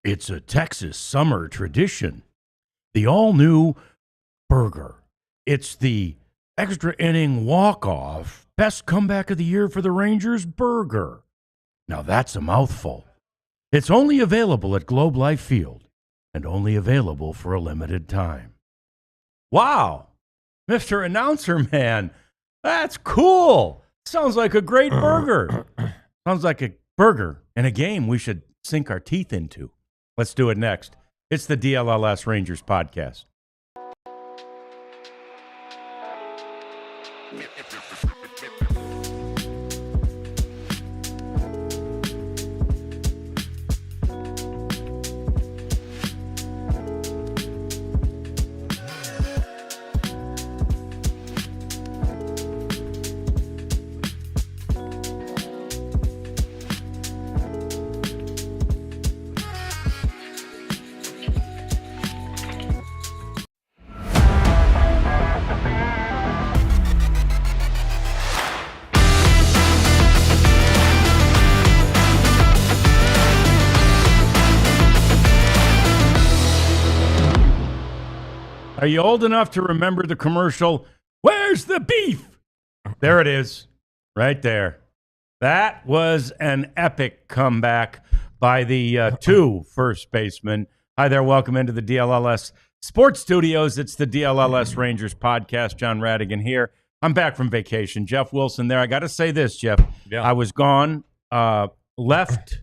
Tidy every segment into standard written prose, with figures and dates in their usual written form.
It's a Texas summer tradition. The all-new burger. It's the extra inning walk-off best comeback of the year for the Rangers burger. Now that's a mouthful. It's only available at Globe Life Field and only available for a limited time. Wow, Mr. Announcer Man, that's cool. Sounds like a great burger. Sounds like a burger and a game we should sink our teeth into. Let's do it next. It's the DLLS Rangers podcast. Are you old enough to remember the commercial, "Where's the beef?" There it is, right there. That was an epic comeback by the two first basemen. Hi there, welcome into the DLLS Sports Studios. It's the DLLS Rangers podcast. John Radigan here. I'm back from vacation. Jeff Wilson there. I got to say this, Jeff. Yeah. I was gone, left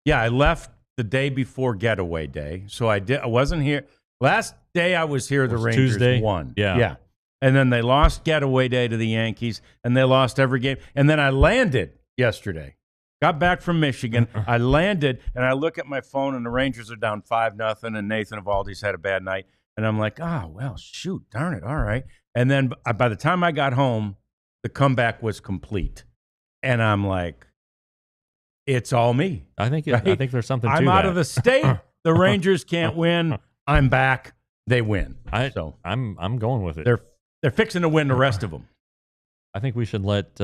the day before getaway day, so I wasn't here. Last day I was here, the Rangers Tuesday. won. Yeah. And then they lost getaway day to the Yankees, and they lost every game. And then I landed yesterday. Got back from Michigan. I landed, and I look at my phone, and the Rangers are down 5-0, and Nathan Eovaldi's had a bad night. And I'm like, well, shoot, darn it, all right. And then by the time I got home, the comeback was complete. And I'm like, it's all me. I think right? there's something to that. I'm out of the state. The Rangers can't win. I'm back. They win. I'm going with it. They're fixing to win the rest of them. I think we should let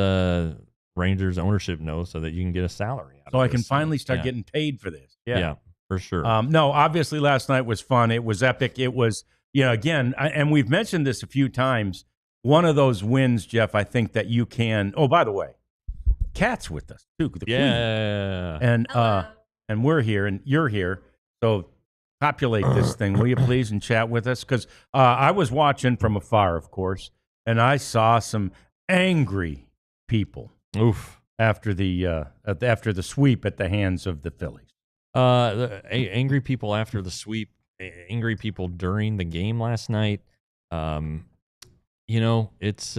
Rangers ownership know so that you can get a salary. So I can finally start getting paid for this. Yeah, for sure. No, obviously last night was fun. It was epic. It was, again, and we've mentioned this a few times. One of those wins, Jeff, I think that you can. Oh, by the way, Kat's with us too. The Queen. And we're here, and you're here. So populate this thing, will you please, and chat with us? Because I was watching from afar, of course, and I saw some angry people. Oof! After the sweep at the hands of the Phillies. Angry people after the sweep. Angry people during the game last night. It's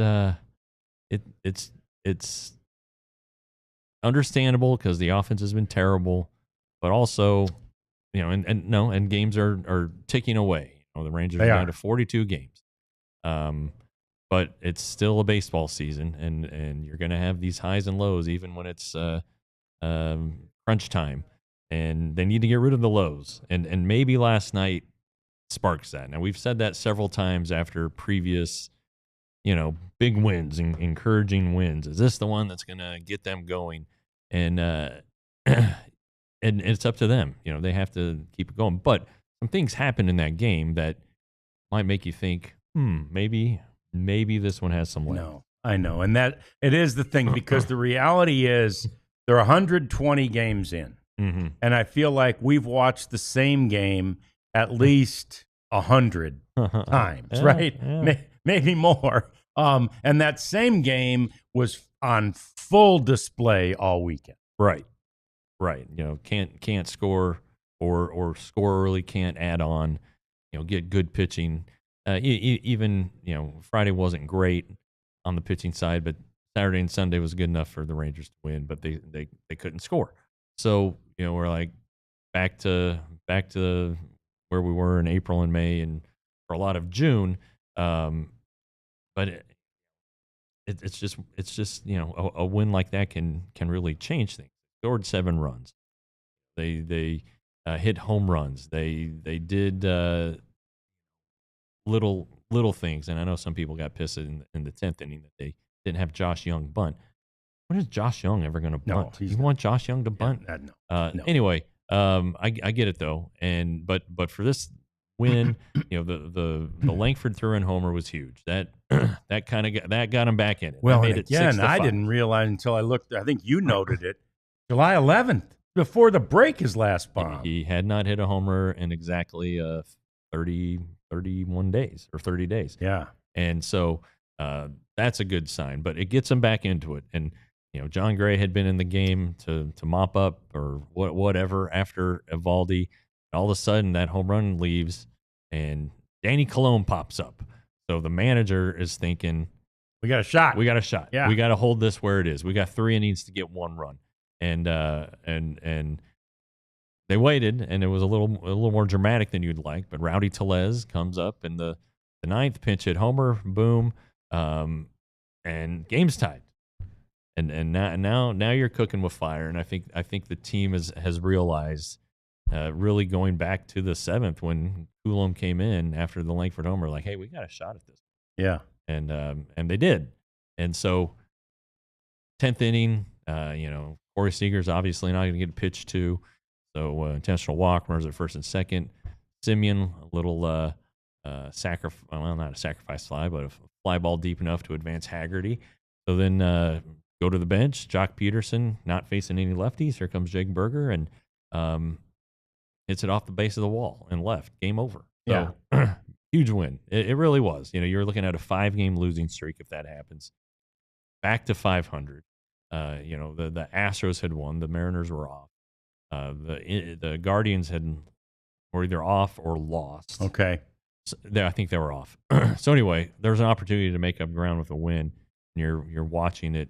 understandable because the offense has been terrible, but also. And games are ticking away. The Rangers are down to 42 games. But it's still a baseball season, and you're going to have these highs and lows even when it's crunch time. And they need to get rid of the lows. And maybe last night sparks that. Now, we've said that several times after previous, big wins and encouraging wins. Is this the one that's going to get them going? And and it's up to them. They have to keep it going. But some things happen in that game that might make you think, maybe this one has some legs. No, I know. And that it is the thing, because the reality is they're 120 games in. Mm-hmm. And I feel like we've watched the same game at least 100 times, right? Yeah. Maybe more. And that same game was on full display all weekend. Right. Can't score or score early, can't add on, get good pitching. Even Friday wasn't great on the pitching side, but Saturday and Sunday was good enough for the Rangers to win, but they couldn't score. So, we're like back to where we were in April and May and for a lot of June. But it's just a win like that can really change things. Scored 7 runs. They hit home runs. They did little things, and I know some people got pissed in the 10th inning that they didn't have Josh Young bunt. when is Josh Young ever going to bunt? No, you want Josh Young to bunt? No. Anyway, I get it though, and but for this win, the Langford throw-in homer was huge. That kind of got him back in it. Well, made it 6-5. I didn't realize until I looked. I think you noted it, July 11th, before the break, his last bomb. He had not hit a homer in exactly 31 days or 30 days. Yeah, and so that's a good sign. But it gets him back into it, and Jon Gray had been in the game to mop up or whatever after Eovaldi. All of a sudden, that home run leaves, and Danny Colon pops up. So the manager is thinking, we got a shot. Yeah. We got to hold this where it is. We got 3 innings to get 1 run. And they waited, and it was a little more dramatic than you'd like. But Rowdy Tellez comes up in the 9th, pinch hit homer, boom, and game's tied. And now you're cooking with fire. And I think the team has realized, really going back to the 7th when Coulomb came in after the Langford homer, like, hey, we got a shot at this. Yeah, and they did. And so 10th inning, Corey Seager's obviously not going to get a pitch to. So intentional walk, runners at first and second. Simeon, a little not a sacrifice fly, but a fly ball deep enough to advance Haggerty. So then go to the bench. Jock Peterson, not facing any lefties. Here comes Jake Berger, and hits it off the base of the wall and left. Game over. So, yeah. Huge win. It really was. You're looking at a 5-game losing streak if that happens. Back to 500. The Astros had won. The Mariners were off. The Guardians were either off or lost. Okay. So I think they were off. So anyway, there's an opportunity to make up ground with a win. And you're watching it.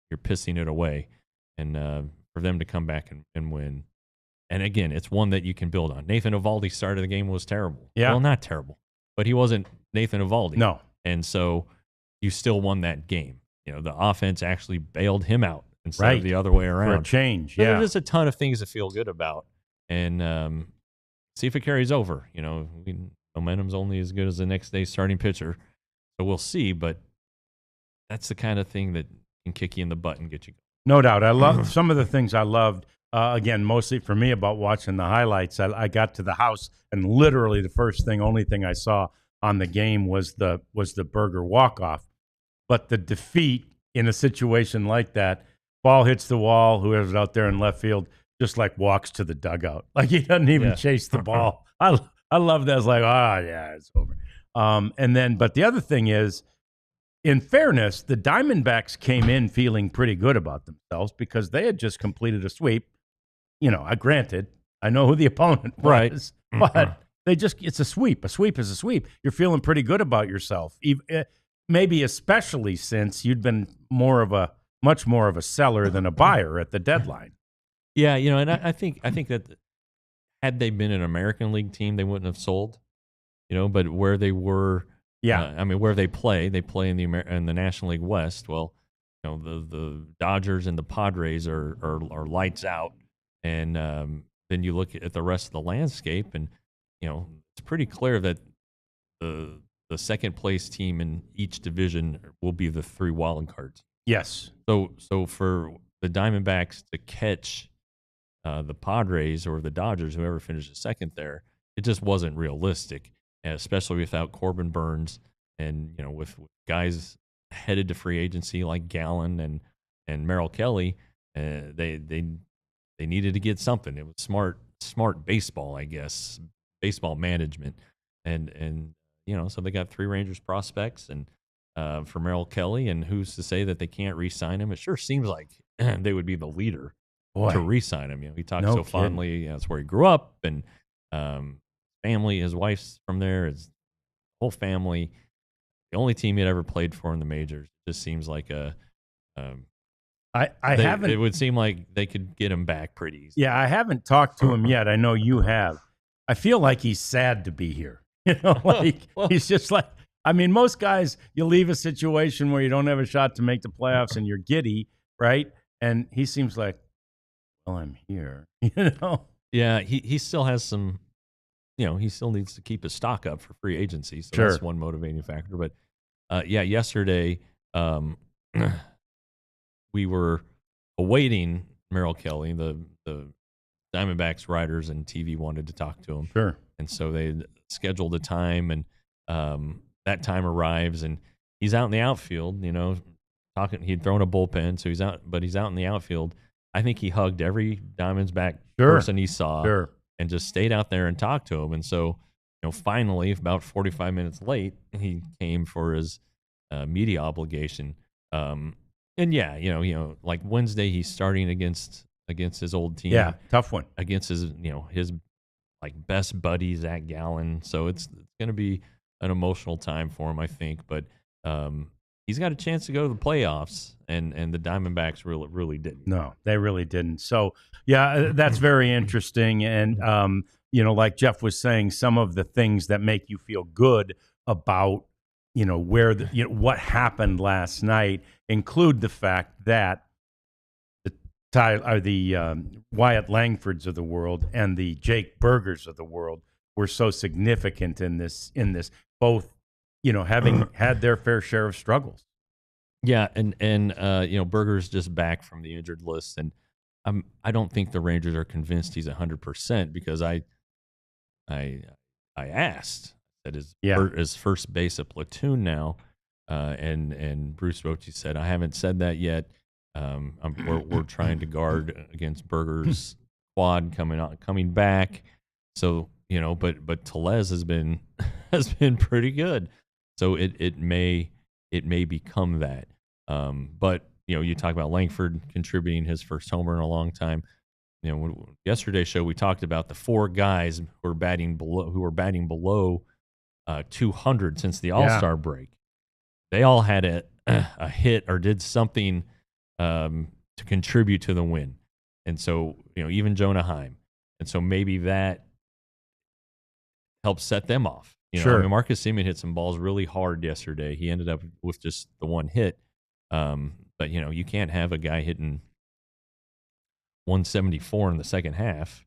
You're pissing it away. And for them to come back and win. And again, it's one that you can build on. Nathan Eovaldi started the game was terrible. Yeah. Well, not terrible, but he wasn't Nathan Eovaldi. No. And so you still won that game. The offense actually bailed him out instead of the other way around. For a change, so there's a ton of things to feel good about. And see if it carries over. Momentum's only as good as the next day's starting pitcher. So we'll see, but that's the kind of thing that can kick you in the butt and get you going. No doubt. I love some of the things I loved. Again, mostly for me about watching the highlights. I got to the house, and literally the only thing I saw on the game was the Berger walk-off. But the defeat in a situation like that, ball hits the wall, whoever's out there in left field just like walks to the dugout. Like he doesn't even chase the ball. I love that. It's like, it's over. But the other thing is, in fairness, the Diamondbacks came in feeling pretty good about themselves because they had just completed a sweep. Granted, I know who the opponent was, but it's a sweep. A sweep is a sweep. You're feeling pretty good about yourself, maybe especially since you'd been much more of a seller than a buyer at the deadline. Yeah, and I think that had they been an American League team, they wouldn't have sold. But where they were, where they play in the National League West. Well, the Dodgers and the Padres are lights out. And then you look at the rest of the landscape, and it's pretty clear that the second place team in each division will be the 3 wild cards. Yes. So for the Diamondbacks to catch the Padres or the Dodgers, whoever finishes second there, it just wasn't realistic, especially without Corbin Burns and with guys headed to free agency like Gallen and Merrill Kelly. They needed to get something. It was smart baseball, I guess, baseball management, and so they got 3 Rangers prospects and for Merrill Kelly, and who's to say that they can't re-sign him? It sure seems like they would be the leader to re-sign him. He talks so fondly. That's where he grew up, and family, his wife's from there, his whole family. The only team he'd ever played for in the majors. Just seems like it would seem like they could get him back pretty easy. Yeah, I haven't talked to him yet. I know you have. I feel like he's sad to be here. He's just like, most guys, you leave a situation where you don't have a shot to make the playoffs and you're giddy, right? And he seems like, well, I'm here, Yeah, he still has some, he still needs to keep his stock up for free agency. So that's one motivating factor. But yesterday, we were awaiting Merrill Kelly, the Diamondbacks writers and TV wanted to talk to him. Sure. And so they scheduled a time, and that time arrives, and he's out in the outfield, talking. He'd thrown a bullpen, so he's out, but he's out in the outfield. I think he hugged every Diamondback person he saw and just stayed out there and talked to him. And so, finally, about 45 minutes late, he came for his media obligation. And yeah, like Wednesday, he's starting against his old team. Yeah, tough one. Against his like best buddy, Zach Gallen. So it's going to be an emotional time for him, I think. But he's got a chance to go to the playoffs, and the Diamondbacks really didn't. No, they really didn't. So, yeah, that's very interesting. And, like Jeff was saying, some of the things that make you feel good about, where what happened last night include the fact that the Wyatt Langfords of the world and the Jake Burgers of the world were so significant in this, both, having had their fair share of struggles. Yeah, and Burger's just back from the injured list, and I don't think the Rangers are convinced he's 100% because I asked that his first base a platoon now, and Bruce Bochy said, I haven't said that yet. We're trying to guard against Burger's quad coming back. So but Tellez has been pretty good. So it may become that. But you talk about Langford contributing his first homer in a long time. Yesterday's show we talked about the four guys who were batting below 200 since the All-Star break. They all had a hit or did something to contribute to the win. And so, even Jonah Heim. And so maybe that helps set them off. Sure. Marcus Semien hit some balls really hard yesterday. He ended up with just the one hit. But, you can't have a guy hitting 174 in the second half,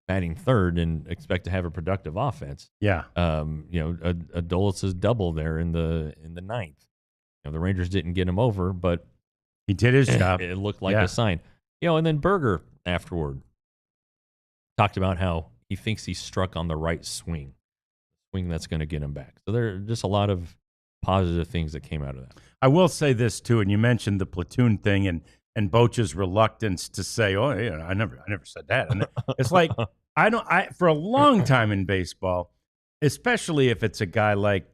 batting third, and expect to have a productive offense. Yeah. A Dulles' double there in the ninth. The Rangers didn't get him over, but he did his job. It looked like a sign. And then Burger afterward talked about how he thinks he struck on the right swing that's going to get him back. So there are just a lot of positive things that came out of that. I will say this too, and you mentioned the platoon thing and Boch's reluctance to say, "Oh, yeah, I never said that." And it's like for a long time in baseball, especially if it's a guy like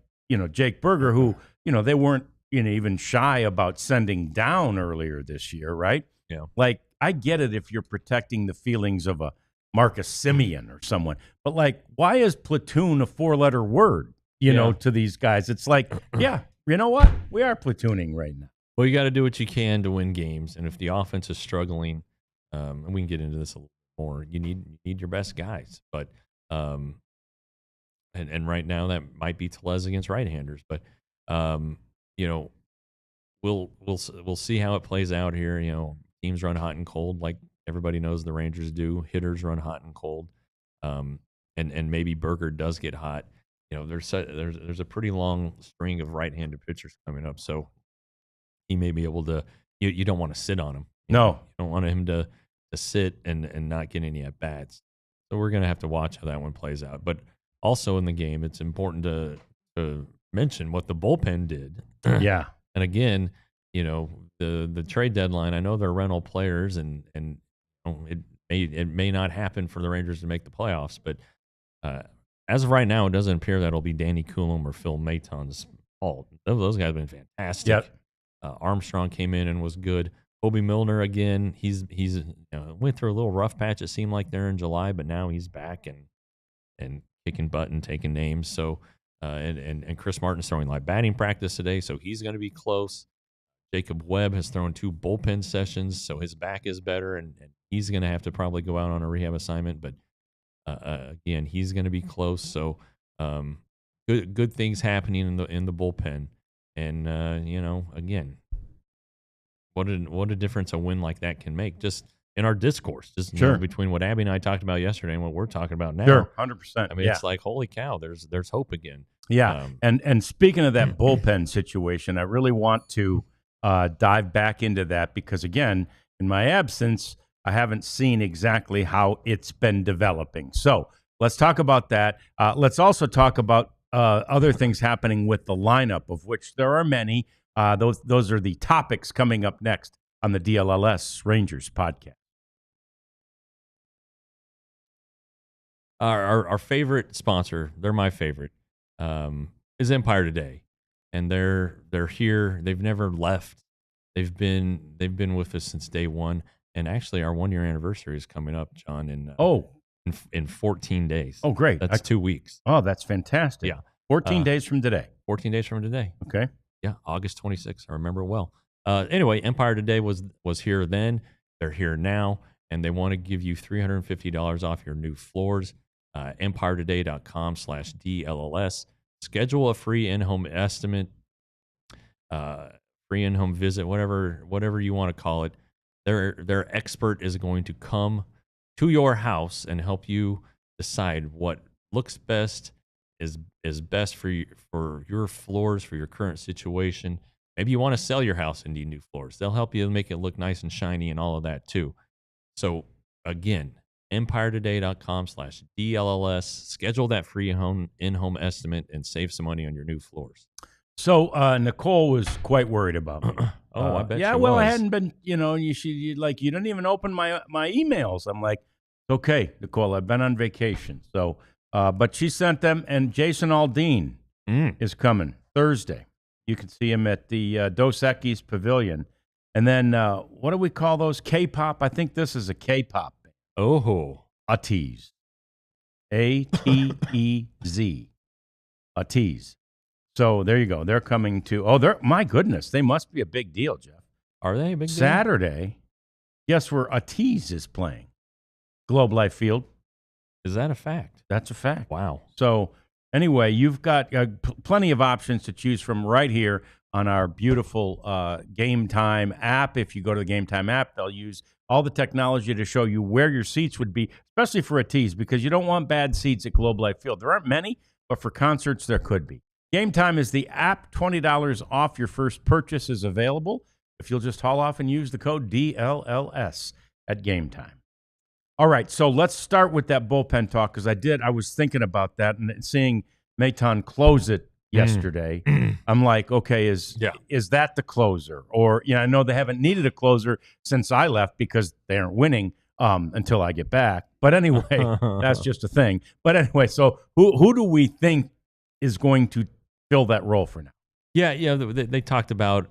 Jake Burger, who they weren't even shy about sending down earlier this year, right? Yeah. Like, I get it if you're protecting the feelings of a Marcus Semien or someone, but like, why is platoon a four-letter word? To these guys, it's like, yeah, you know what? We are platooning right now. Well, you got to do what you can to win games, and if the offense is struggling, and we can get into this a little more, you need your best guys. But and right now that might be Tellez against right-handers, but we'll see how it plays out here. Teams run hot and cold, like everybody knows the Rangers do. Hitters run hot and cold, and maybe Burger does get hot. There's a pretty long string of right-handed pitchers coming up, so he may be able to. You don't want to sit on him. No, you don't want him to sit and not get any at bats. So we're gonna have to watch how that one plays out. But also in the game, it's important to mention what the bullpen did. Yeah. And again, the trade deadline, I know they're rental players and it may not happen for the Rangers to make the playoffs, but as of right now, it doesn't appear that it'll be Danny Coulomb or Phil Maton's fault. Those guys have been fantastic. Yep. Armstrong came in and was good. Kobe Milner again, he's went through a little rough patch, it seemed like there in July, but now he's back and kicking butt and taking names. So and Chris Martin's throwing live batting practice today, so he's going to be close. Jacob Webb has thrown 2 bullpen sessions, so his back is better, and he's going to have to probably go out on a rehab assignment. But again, he's going to be close. So good things happening in the bullpen, and again, what a difference a win like that can make. Just in our discourse, just between what Abby and I talked about yesterday and what we're talking about now. Sure, 100%. I mean, it's like, holy cow, there's hope again. Yeah, and speaking of that bullpen situation, I really want to dive back into that because, again, in my absence, I haven't seen exactly how it's been developing. So let's talk about that. Let's also talk about other things happening with the lineup, of which there are many. Those are the topics coming up next on the DLLS Rangers podcast. Our favorite sponsor, they're my favorite, is Empire Today, and they're here. They've never left. They've been with us since day one, and actually, our 1 year anniversary is coming up, John. In 14 days. Oh, great! That's 2 weeks. Oh, that's fantastic. Yeah, 14 days from today. 14 days from today. Okay. Yeah, August 26th. I remember well. Anyway, Empire Today was here then. They're here now, and they want to give you $350 off your new floors. EmpireToday.com/DLLS. Schedule a free in-home estimate, free in-home visit, whatever you want to call it. Their expert is going to come to your house and help you decide what looks best, is best for your floors, for your current situation. Maybe you want to sell your house and need new floors. They'll help you make it look nice and shiny and all of that too. So again, EmpireToday.com/DLLS. Schedule that free in-home estimate and save some money on your new floors. So Nicole was quite worried about me. I bet. Yeah, she well, was. I hadn't been. You didn't even open my emails. I'm like, okay, Nicole, I've been on vacation. So, but she sent them, and Jason Aldean is coming Thursday. You can see him at the Dos Equis Pavilion. And then what do we call those? K-pop. I think this is a K-pop. Oh, Atez. Atez. Atez. So there you go. They're coming to. My goodness, they must be a big deal, Jeff. Are they a big deal? Saturday. Guess where Atez is playing? Globe Life Field. Is that a fact? That's a fact. Wow. So anyway, you've got plenty of options to choose from right here on our beautiful Game Time app. If you go to the Game Time app, they'll use all the technology to show you where your seats would be, especially for Atez, because you don't want bad seats at Globe Life Field. There aren't many, but for concerts, there could be. Game Time is the app. $20 off your first purchase is available if you'll just haul off and use the code DLLS at Game Time. All right, so let's start with that bullpen talk because I was thinking about that and seeing Nathan close it yesterday. I'm like, okay, is that the closer? Or, I know they haven't needed a closer since I left because they aren't winning until I get back. But anyway, that's just a thing. But anyway, so who do we think is going to fill that role for now? Yeah, they talked about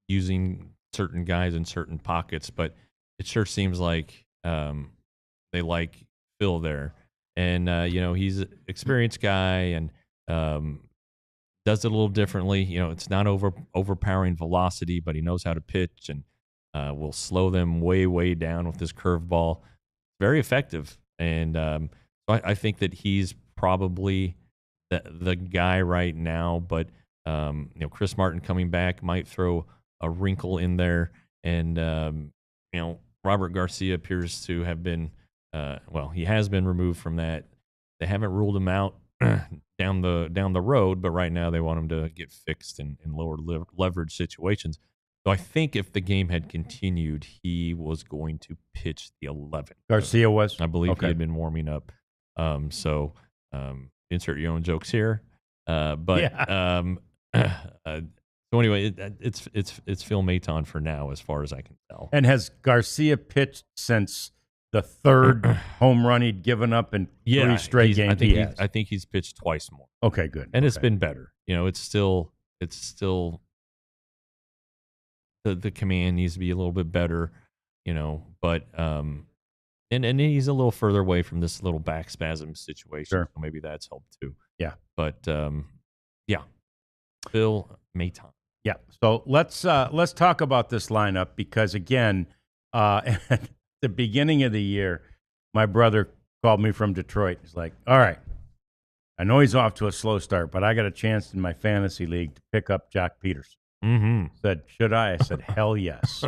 using certain guys in certain pockets, but it sure seems like they like Phil there. And, he's an experienced guy and does it a little differently. It's not overpowering velocity, but he knows how to pitch and will slow them way, way down with this curveball. Very effective. And so I think that he's probably the guy right now. But, Chris Martin coming back might throw a wrinkle in there. And, Robert Garcia appears to have been, he has been removed from that. They haven't ruled him out down the road, but right now they want him to get fixed in lower leverage situations. So I think if the game had continued, he was going to pitch the 11th. Garcia was? I believe he had been warming up. So insert your own jokes here. So anyway, it's Phil Maton for now, as far as I can tell. And has Garcia pitched since the third home run he'd given up in 3 straight games? I think he's pitched twice more. Okay, good. And it's been better. It's still the command needs to be a little bit better, but and he's a little further away from this little back spasm situation. Sure. So maybe that's helped too. Yeah. But Phil Maton. Yeah. So let's talk about this lineup because again, at the beginning of the year, my brother called me from Detroit. He's like, all right, I know he's off to a slow start, but I got a chance in my fantasy league to pick up Jock Peterson. Mm-hmm. Said, should I? I said, hell yes.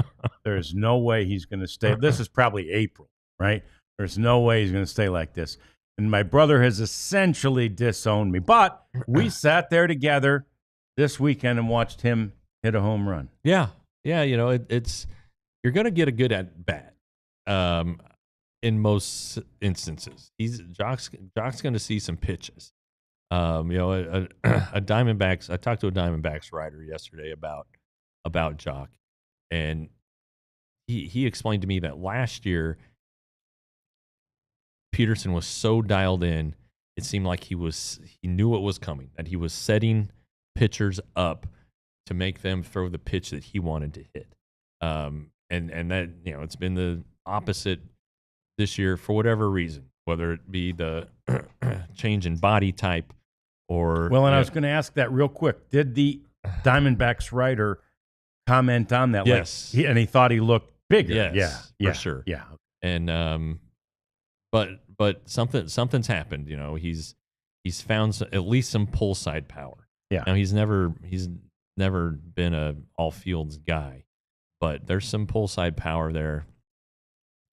There's no way he's going to stay. This is probably April, right? There's no way he's going to stay like this. And my brother has essentially disowned me. But we sat there together this weekend and watched him hit a home run. Yeah. Yeah, it's you're going to get a good at bat. In most instances, Jock's going to see some pitches. A Diamondbacks. I talked to a Diamondbacks writer yesterday about Jock, and he explained to me that last year Peterson was so dialed in, it seemed like he knew what was coming, that he was setting pitchers up to make them throw the pitch that he wanted to hit. And that, it's been the opposite this year for whatever reason, whether it be the change in body type or. Well, and I was going to ask that real quick. Did the Diamondbacks writer comment on that? Yes. And he thought he looked bigger. Yes, yeah, for sure. Yeah. And, but something's happened. He's found at least some pull side power. Yeah. Now he's never been a all fields guy, but there's some pull side power there.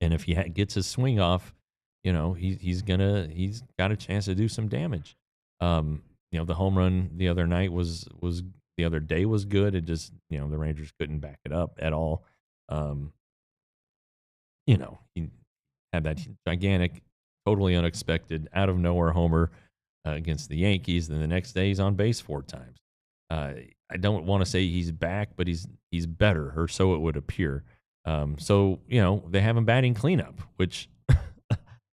And if he gets his swing off, he's got a chance to do some damage. The home run the other night was the other day was good. It just, the Rangers couldn't back it up at all. He had that gigantic, totally unexpected, out of nowhere homer against the Yankees. Then the next day he's on base 4 times. I don't want to say he's back, but he's better, or so it would appear. So they have him batting cleanup, which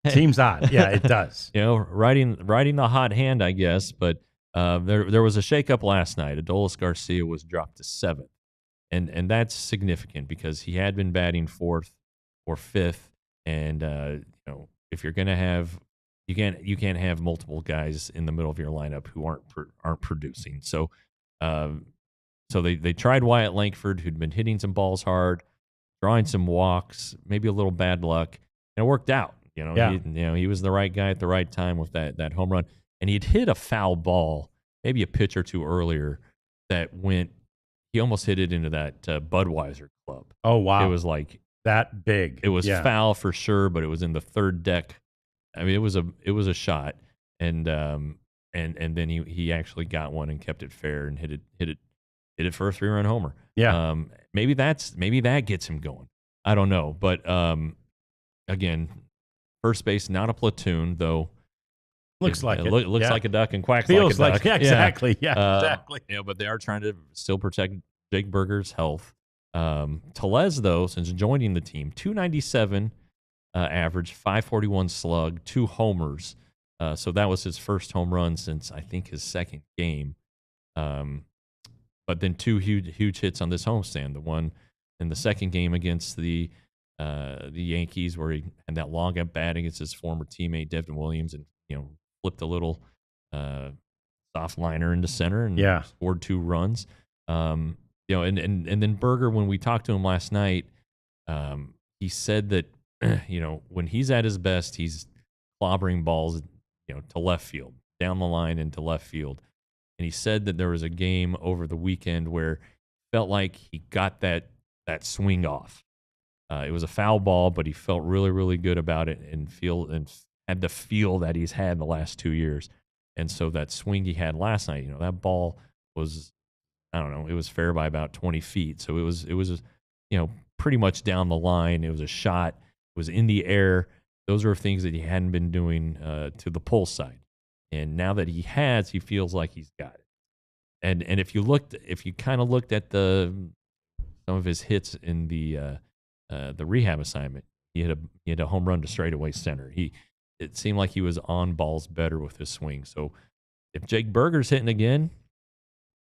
seems odd. Yeah, it does. Riding the hot hand, I guess. But there was a shakeup last night. Adolis Garcia was dropped to 7th, and that's significant because he had been batting 4th or 5th. And if you're gonna have, you can't have multiple guys in the middle of your lineup who aren't producing. So they tried Wyatt Langford, who'd been hitting some balls hard, drawing some walks, maybe a little bad luck, and it worked out. He was the right guy at the right time with that home run, and he'd hit a foul ball maybe a pitch or two earlier that went. He almost hit it into that Budweiser club. Oh wow! It was like that big. It was foul for sure, but it was in the third deck. I mean, it was a shot, and then he actually got one and kept it fair and hit it for a 3-run homer. Yeah. Maybe that gets him going. I don't know, but again, first base not a platoon though. Looks like a duck and quacks Feels like a duck. Yeah, exactly. Yeah, exactly. But they are trying to still protect Jake Burger's health. Tellez, though, since joining the team, 297 average, 541 slug, 2 homers. So that was his first home run since I think his second game. But then 2 huge hits on this homestand. The one in the second game against the Yankees, where he had that long at bat against his former teammate Devin Williams, and flipped a little soft liner into center and scored 2 runs. And then Burger, when we talked to him last night, he said that when he's at his best, he's clobbering balls to left field, down the line into left field. And he said that there was a game over the weekend where it felt like he got that swing off. It was a foul ball, but he felt really, really good about it and had the feel that he's had the last 2 years. And so that swing he had last night, that ball was, I don't know, it was fair by about 20 feet. So it was pretty much down the line. It was a shot. It was in the air. Those are things that he hadn't been doing to the pull side. And now that he feels like he's got it. And if you kind of looked at some of his hits in the rehab assignment, he had a home run to straightaway center. It seemed like he was on balls better with his swing. So if Jake Burger's hitting again,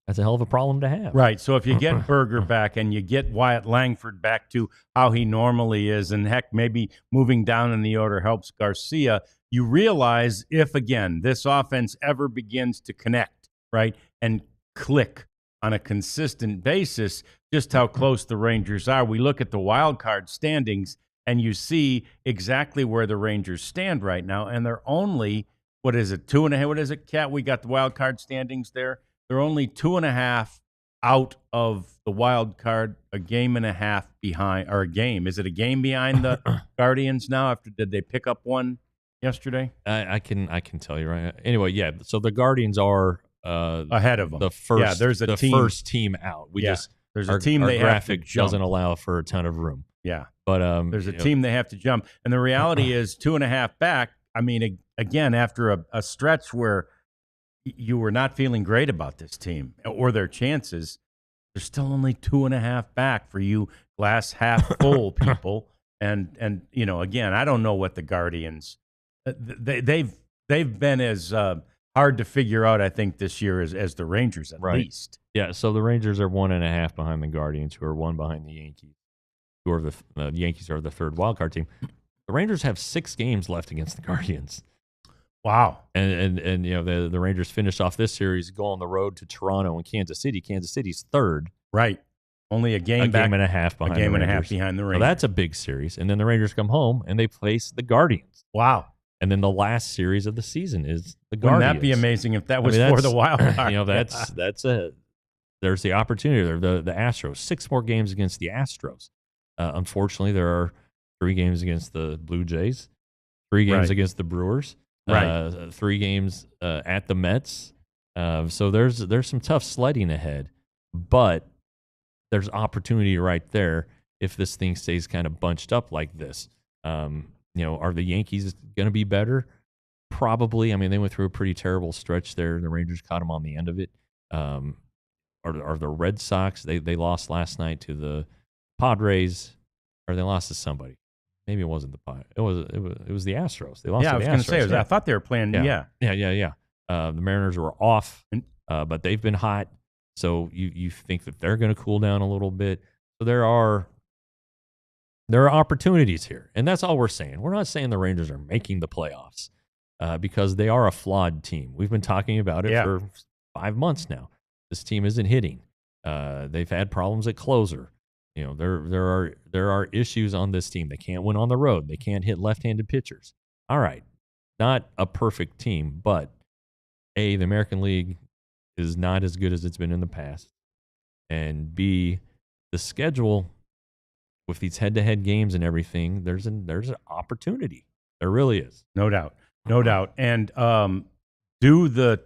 that's a hell of a problem to have. Right. So if you get Burger back and you get Wyatt Langford back to how he normally is, and heck, maybe moving down in the order helps Garcia, you realize if, again, this offense ever begins to connect, right, and click on a consistent basis, just how close the Rangers are. We look at the wild card standings, and you see exactly where the Rangers stand right now, and they're only, 2.5? What is it, Kat? We got the wild card standings there. They're only 2.5 out of the wild card, a game and a half behind, or a game. Is it a game behind the Guardians now? Did they pick up one yesterday? I can tell you right. Anyway, yeah. So the Guardians are ahead of them. The first, there's a team. First team out. There's a team they have to graphic jump. doesn't allow for a ton of room. Yeah. But there's a team they have to jump. And the reality is 2.5 back. I mean, again, after a stretch where you were not feeling great about this team or their chances, there's still only 2.5 back for you glass half full people. And again, I don't know what the Guardians they've been as hard to figure out, I think, this year as the Rangers at least. Yeah, so the Rangers are 1.5 behind the Guardians, who are 1 behind the Yankees, who are the Yankees are the third wildcard team. The Rangers have 6 games left against the Guardians. Wow. And the Rangers finished off this series, go on the road to Toronto and Kansas City. Kansas City's third. Right. Only a game and a half behind the Rangers. A game and a half behind the Rangers. So that's a big series. And then the Rangers come home and they face the Guardians. Wow. And then the last series of the season is the Guardians. Wouldn't that be amazing if that was for the wild card? There's the opportunity there. The Astros, 6 more games against the Astros. Unfortunately, there are 3 games against the Blue Jays, 3 games against the Brewers, 3 games at the Mets. So there's some tough sledding ahead, but there's opportunity right there if this thing stays kind of bunched up like this. Are the Yankees going to be better? Probably. I mean, they went through a pretty terrible stretch there. The Rangers caught them on the end of it. Are the Red Sox? They lost last night to the Padres, or they lost to somebody. Maybe it wasn't the Padres. It was the Astros. They lost. Yeah, to I was going to say. I thought they were playing. Yeah. The Mariners were off, but they've been hot. So you think that they're going to cool down a little bit. So there are opportunities here, and that's all we're saying. We're not saying the Rangers are making the playoffs because they are a flawed team. We've been talking about it for 5 months now. This team isn't hitting. They've had problems at closer. There are issues on this team. They can't win on the road. They can't hit left-handed pitchers. All right, not a perfect team, but A, the American League is not as good as it's been in the past, and B, the schedule with these head-to-head games and everything, there's an opportunity. There really is. No doubt. And do the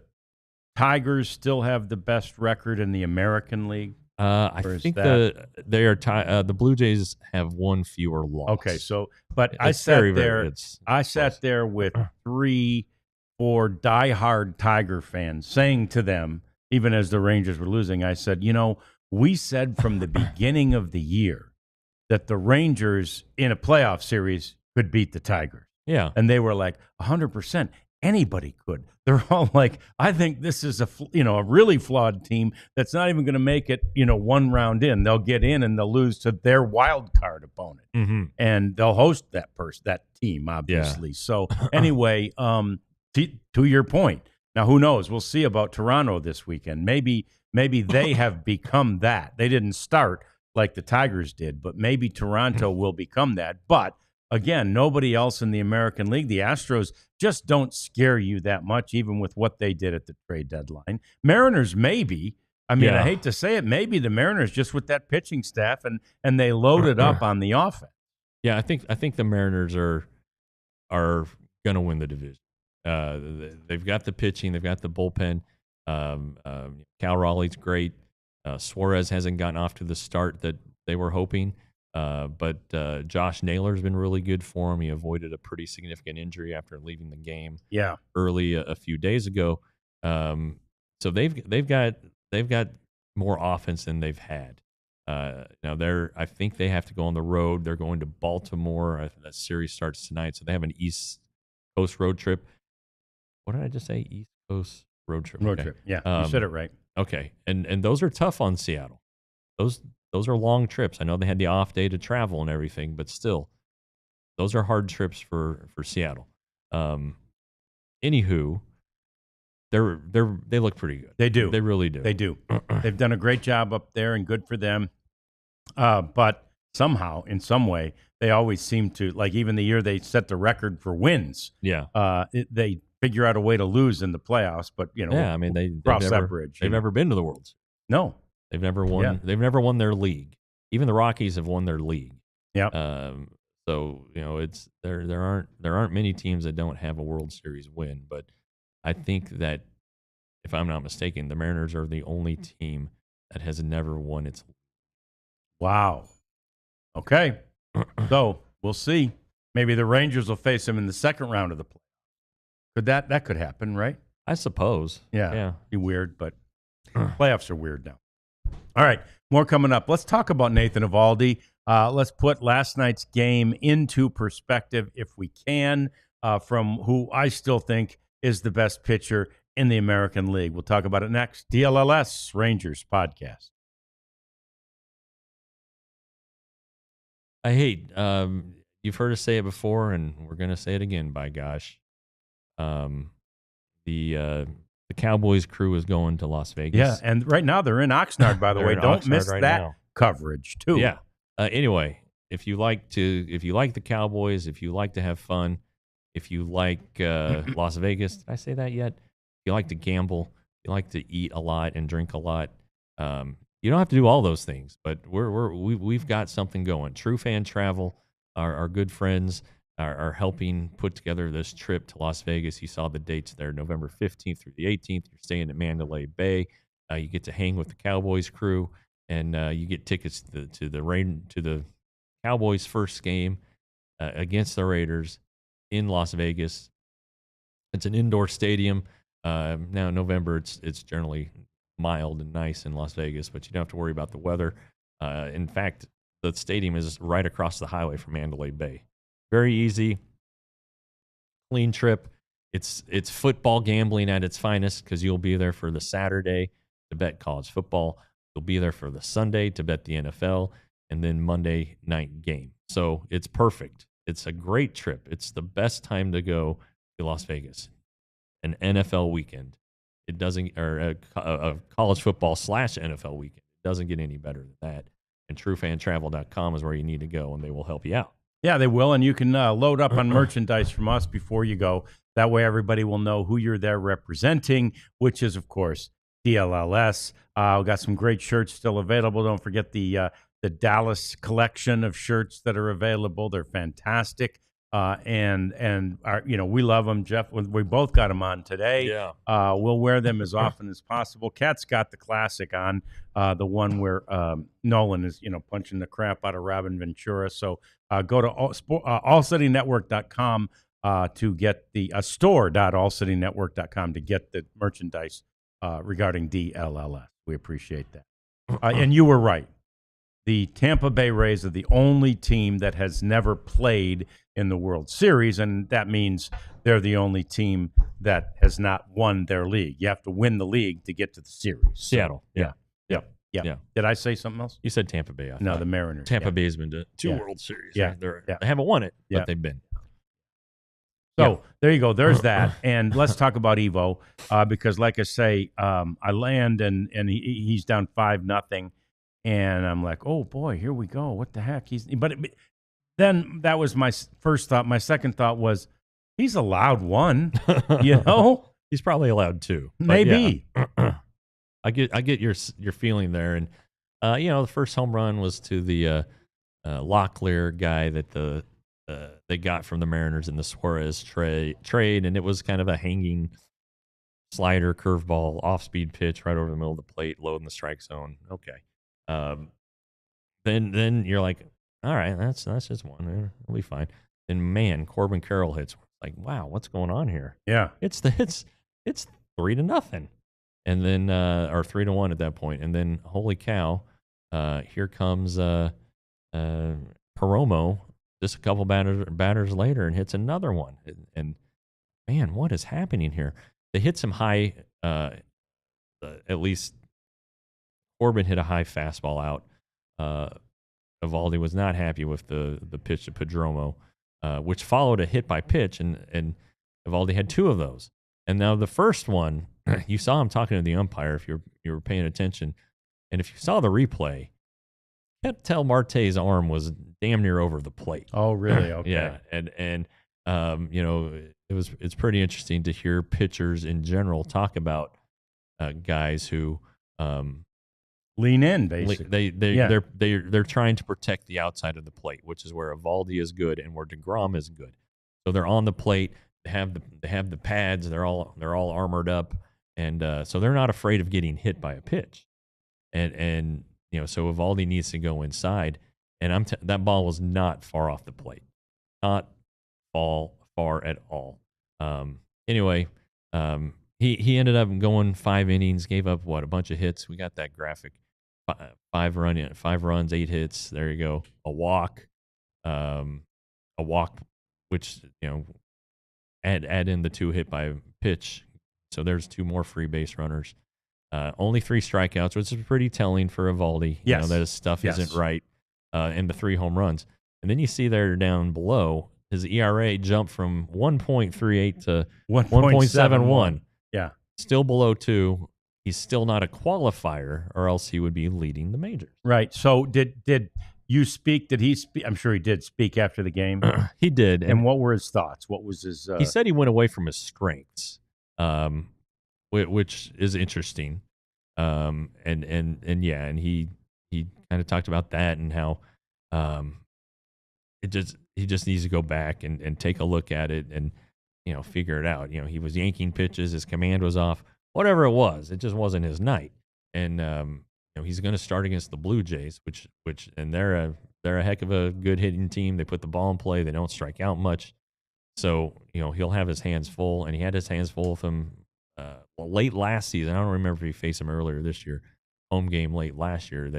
Tigers still have the best record in the American League? I think the Blue Jays have 1 fewer loss. Okay, but I sat there with 3 or diehard Tiger fans saying to them, even as the Rangers were losing, I said, we said from the beginning of the year that the Rangers in a playoff series could beat the Tigers. Yeah. And they were like, 100%. Anybody could. They're all like, I think this is a really flawed team that's not even going to make it, 1 round in. They'll get in and they'll lose to their wild card opponent. Mm-hmm. And they'll host that team, obviously. Yeah. So anyway, to your point, now who knows? We'll see about Toronto this weekend. Maybe they have become that. They didn't start like the Tigers did, but maybe Toronto will become that. But again, nobody else in the American League. The Astros just don't scare you that much, even with what they did at the trade deadline. Mariners, maybe. I mean, I hate to say it, maybe the Mariners just with that pitching staff and they loaded up on the offense. Yeah, I think the Mariners are going to win the division. They've got the pitching, they've got the bullpen. Cal Raleigh's great. Suarez hasn't gotten off to the start that they were hoping. But Josh Naylor's been really good for him. He avoided a pretty significant injury after leaving the game early a few days ago. So they've got more offense than they've had. Now I think they have to go on the road. They're going to Baltimore. That series starts tonight, so they have an East Coast road trip. What did I just say? East Coast road trip. Road trip. Yeah, you said it right. Okay, and those are tough on Seattle. Those are long trips. I know they had the off day to travel and everything, but still, those are hard trips for Seattle. Anywho, they look pretty good. They do. They really do. They do. They've done a great job up there, and good for them. But somehow, in some way, they always seem to, like even the year they set the record for wins. Yeah. They figure out a way to lose in the playoffs, but they've never been to the World Series. No. They've never won. Yeah. They've never won their league. Even the Rockies have won their league. Yeah. So it's there aren't many teams that don't have a World Series win. But I think that if I'm not mistaken, the Mariners are the only team that has never won its Wow. Okay. So we'll see. Maybe the Rangers will face him in the second round of the play. That could happen, right? I suppose. Yeah. Be weird, but playoffs are weird now. All right. More coming up. Let's talk about Nathan Eovaldi. Let's put last night's game into perspective, if we can, from who I still think is the best pitcher in the American League. We'll talk about it next. DLLS Rangers podcast. I hate, you've heard us say it before, and we're going to say it again, by gosh. The Cowboys crew is going to Las Vegas. Yeah, and right now they're in Oxnard, by the way. Don't miss right that now. Coverage, too. Yeah. Anyway, if you like the Cowboys, if you like to have fun, if you like Las Vegas, did I say that yet? If you like to gamble, if you like to eat a lot and drink a lot, you don't have to do all those things, but we've got something going. True Fan Travel, our good friends, are helping put together this trip to Las Vegas. You saw the dates there, November 15th through the 18th. You're staying at Mandalay Bay. You get to hang with the Cowboys crew, and you get tickets to the Cowboys' first game against the Raiders in Las Vegas. It's an indoor stadium. Now in November, it's generally mild and nice in Las Vegas, but you don't have to worry about the weather. In fact, the stadium is right across the highway from Mandalay Bay. Very easy, clean trip. It's football gambling at its finest because you'll be there for the Saturday to bet college football. You'll be there for the Sunday to bet the NFL, and then Monday night game. So it's perfect. It's a great trip. It's the best time to go to Las Vegas. An NFL weekend. It doesn't, or a college football / NFL weekend. It doesn't get any better than that. And truefantravel.com is where you need to go, and they will help you out. Yeah, they will, and you can load up on merchandise from us before you go. That way everybody will know who you're there representing, which is, of course, DLLS. We've got some great shirts still available. Don't forget the Dallas collection of shirts that are available. They're fantastic. And we love them, Jeff. We both got them on today. Yeah. We'll wear them as often as possible. Kat's got the classic on, the one where Nolan is, punching the crap out of Robin Ventura. So go to allcitynetwork.com to get the store.allcitynetwork.com to get the merchandise regarding DLLS. We appreciate that. And you were right. The Tampa Bay Rays are the only team that has never played in the World Series, and that means they're the only team that has not won their league. You have to win the league to get to the series. Seattle. Yeah. Did I say something else? You said Tampa Bay. No, the Mariners. Tampa Bay has been to two World Series. Yeah. They haven't won it, but they've been. So there you go. There's that. And let's talk about Evo because, like I say, I land and he's down 5-0. And I'm like, oh, boy, here we go. What the heck? But then that was my first thought. My second thought was he's allowed one, He's probably allowed two. Maybe. Yeah. I get your feeling there. And, the first home run was to the Locklear guy that they got from the Mariners in the Suarez trade. And it was kind of a hanging slider, curveball, off-speed pitch right over the middle of the plate, low in the strike zone. Okay. Then you're like, all right, that's just one. It'll be fine. And man, Corbin Carroll hits. Like, wow, what's going on here? Yeah, it's 3-0, and then or 3-1 at that point. And then holy cow, here comes Peromo just a couple batters later and hits another one. And man, what is happening here? They hit some high, at least. Corbin hit a high fastball out. Eovaldi was not happy with the pitch to Perdomo, which followed a hit by pitch, and Eovaldi had two of those. And now the first one, you saw him talking to the umpire if you were paying attention, and if you saw the replay, you can't tell Marte's arm was damn near over the plate. Oh, really? Okay. Yeah, and it's pretty interesting to hear pitchers in general talk about guys who. Lean in, basically. They're trying to protect the outside of the plate, which is where Eovaldi is good and where DeGrom is good. So they're on the plate. They have the pads. They're all armored up, and so they're not afraid of getting hit by a pitch. And so Eovaldi needs to go inside, and that ball was not far off the plate, not far at all. Anyway, he ended up going 5 innings, gave up a bunch of hits. We got that graphic, 5 runs, 8 hits. There you go, a walk, which add in the 2 hit by pitch. So there's 2 more free base runners. Only 3 strikeouts, which is pretty telling for Eovaldi. Yes. That his stuff isn't right, and the 3 home runs. And then you see there down below, his ERA jumped from 1.38 to 1.71. Yeah. Still below 2. He's still not a qualifier, or else he would be leading the majors. Right. So did you speak? Did he speak? I'm sure he did speak after the game. He did. And what were his thoughts? What was his... He said he went away from his strengths, which is interesting. And he kind of talked about that and how he just needs to go back and take a look at it and figure it out. He was yanking pitches, his command was off, whatever it was. It just wasn't his night. And he's going to start against the Blue Jays, which they're a heck of a good hitting team. They put the ball in play. They don't strike out much. So he'll have his hands full, and he had his hands full with him late last season. I don't remember if he faced him earlier this year. Home game late last year,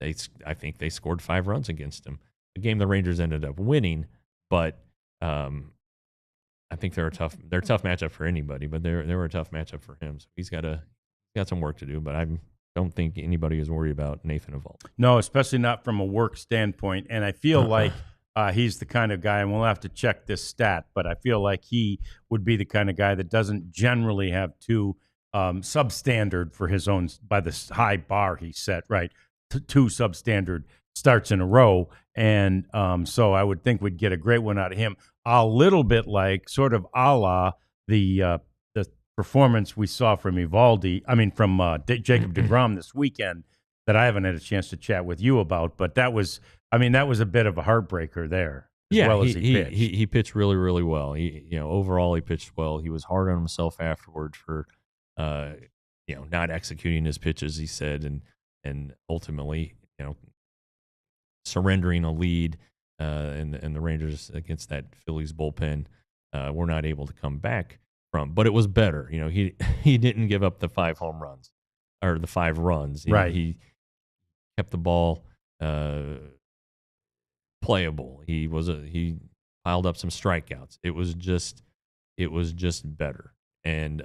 I think they scored 5 runs against him. A game the Rangers ended up winning, but I think they're a tough matchup for anybody. But they were a tough matchup for him. So he's got some work to do. But I don't think anybody is worried about Nathan Eovaldi. No, especially not from a work standpoint. And I feel like he's the kind of guy, and we'll have to check this stat, but I feel like he would be the kind of guy that doesn't generally have 2 substandard for his own, by the high bar he set, right? 2 substandard starts in a row. And so I would think we'd get a great one out of him. A little bit like sort of a la the performance we saw from Jacob deGrom this weekend that I haven't had a chance to chat with you about. But that was a bit of a heartbreaker there. As he pitched. He pitched really, really well. Overall he pitched well. He was hard on himself afterward for not executing his pitches, he said, and ultimately surrendering a lead, and the Rangers against that Phillies bullpen were not able to come back from. But it was better. He didn't give up the 5 home runs or the 5 runs. Right. He kept the ball playable. He piled up some strikeouts. It was just better. And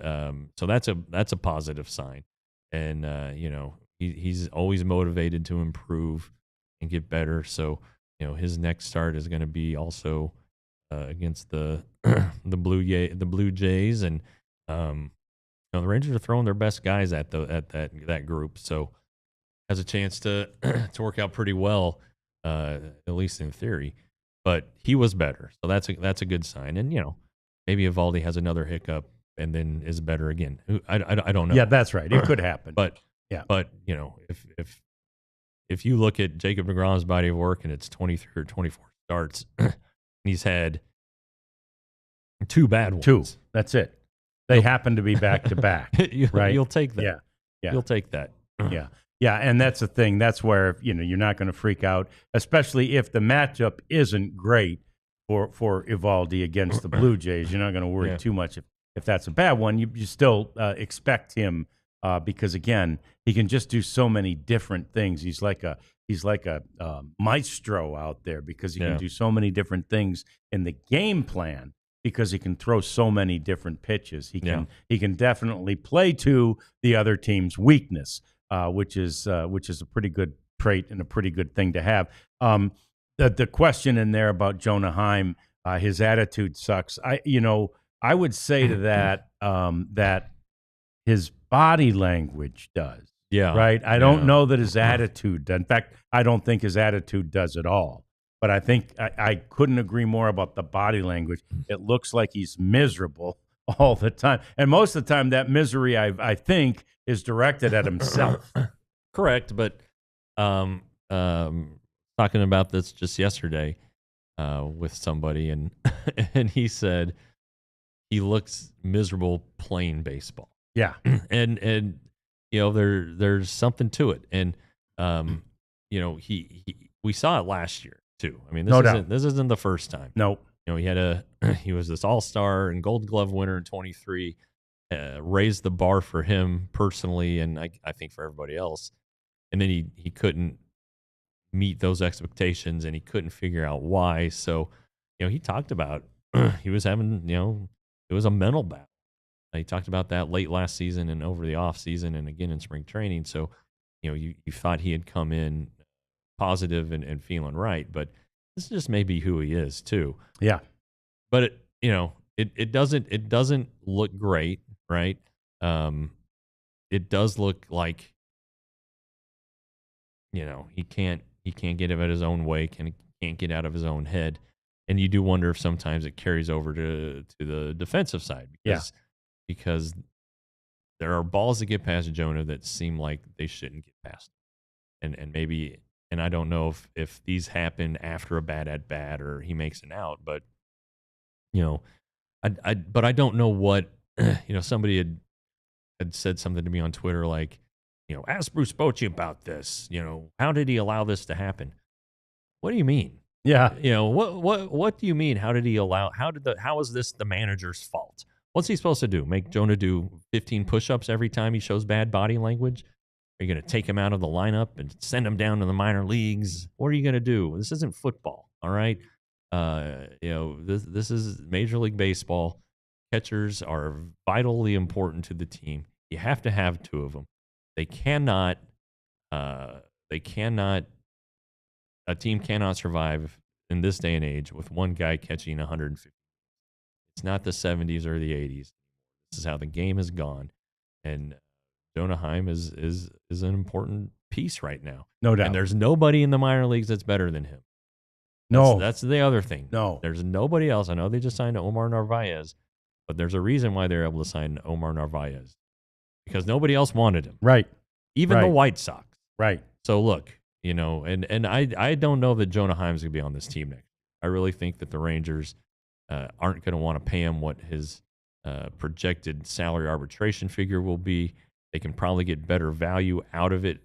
so that's a positive sign. And he's always motivated to improve and get better. So his next start is going to be also against the Blue Jays, and the Rangers are throwing their best guys at that group. So has a chance to work out pretty well, at least in theory. But he was better, so that's a good sign. And maybe Eovaldi has another hiccup and then is better again. I don't know. Yeah, that's right. It could happen. But if you look at Jacob deGrom's body of work and it's 23 or 24 starts, he's had 2 bad ones. 2. That's it. They happen to be back to back. Right? You'll take that. Yeah. You'll take that. Yeah. Yeah, and that's the thing. That's where you're not going to freak out, especially if the matchup isn't great for Eovaldi against the Blue Jays. You're not going to worry too much if that's a bad one. You still expect him because again, he can just do so many different things. He's like a maestro out there because he can do so many different things in the game plan because he can throw so many different pitches. He can definitely play to the other team's weakness. Which is a pretty good trait and a pretty good thing to have. The question in there about Jonah Heim, his attitude sucks. I would say to that that his body language does. Yeah. Right. I don't know that his attitude does. In fact, I don't think his attitude does at all. But I think I couldn't agree more about the body language. It looks like he's miserable all the time, and most of the time, that misery I think is directed at himself. Correct, but talking about this just yesterday with somebody, and and he said he looks miserable playing baseball. Yeah, and there's something to it, and you know, we saw it last year too. I mean, this isn't the first time. Nope. You know, he was this all-star and Gold Glove winner in 23. Raised the bar for him personally, and I think for everybody else. And then he couldn't meet those expectations, and he couldn't figure out why. So, you know, he talked about he was having, you know, it was a mental battle. He talked about that late last season and over the off season and again in spring training. So, you know, you thought he had come in positive and feeling right, but this just may be who he is too. Yeah. But it doesn't look great, right? It does look like, you know, he can't get out of his own way, can't get out of his own head. And you do wonder if sometimes it carries over to the defensive side because there are balls that get past Jonah that seem like they shouldn't get past. And maybe, and I don't know if these happen after a bad at bat or he makes an out, but you know, but I don't know what, you know, somebody had said something to me on Twitter like, you know, ask Bruce Bochy about this. You know, how did he allow this to happen? What do you mean? Yeah. You know, what do you mean? How did he allow? How is this the manager's fault? What's he supposed to do? Make Jonah do 15 push-ups every time he shows bad body language? Are you going to take him out of the lineup and send him down to the minor leagues? What are you going to do? This isn't football, all right? You know, this is Major League Baseball. Catchers are vitally important to the team. You have to have two of them. A team cannot survive in this day and age with one guy catching 150. It's not the 70s or the 80s. This is how the game has gone. And Jonah Heim is an important piece right now. No doubt. And there's nobody in the minor leagues that's better than him. That's the other thing. No. There's nobody else. I know they just signed Omar Narvaez, but there's a reason why they're able to sign Omar Narvaez. Because nobody else wanted him. Right. Even the White Sox. Right. So look, you know, and I don't know that Jonah Heim's going to be on this team next. I really think that the Rangers aren't going to want to pay him what his projected salary arbitration figure will be. They can probably get better value out of it,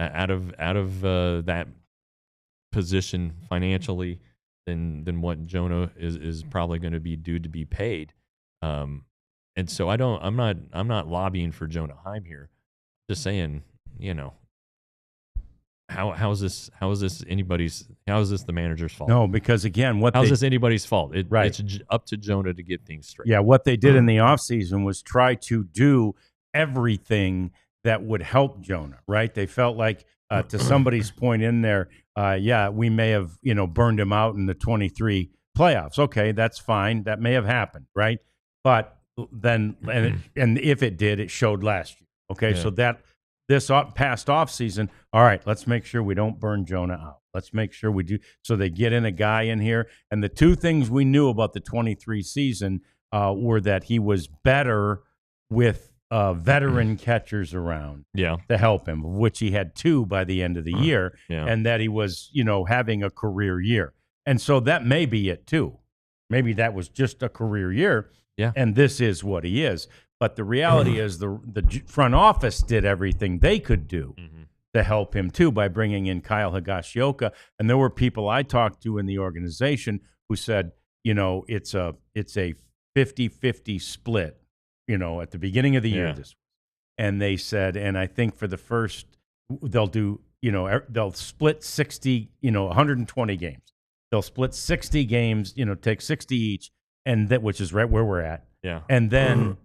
out of that position financially than what Jonah is probably going to be due to be paid. And so I'm not lobbying for Jonah Heim here. Just saying, you know, how is this the manager's fault? No, because again, how is this anybody's fault? It's up to Jonah to get things straight. Yeah, what they did in the offseason was try to do everything that would help Jonah, right? They felt like, to somebody's point in there, we may have, you know, burned him out in the 23 playoffs. Okay, that's fine. That may have happened, right? But then, and if it did, it showed last year. Okay, so that this past offseason, all right, let's make sure we don't burn Jonah out. Let's make sure we do. So they get in a guy in here. And the two things we knew about the 23 season were that he was better with veteran catchers around to help him, of which he had two by the end of the year, and that he was, you know, having a career year. And so that may be it too. Maybe that was just a career year, and this is what he is. But the reality is the front office did everything they could do to help him too by bringing in Kyle Higashioka. And there were people I talked to in the organization who said, you know, it's a 50-50 split, you know, at the beginning of the year. And they said, and I think for the first, they'll do, you know, they'll split 60, you know, 120 games. They'll split 60 games, you know, take 60 each, and that, which is right where we're at. Yeah. And then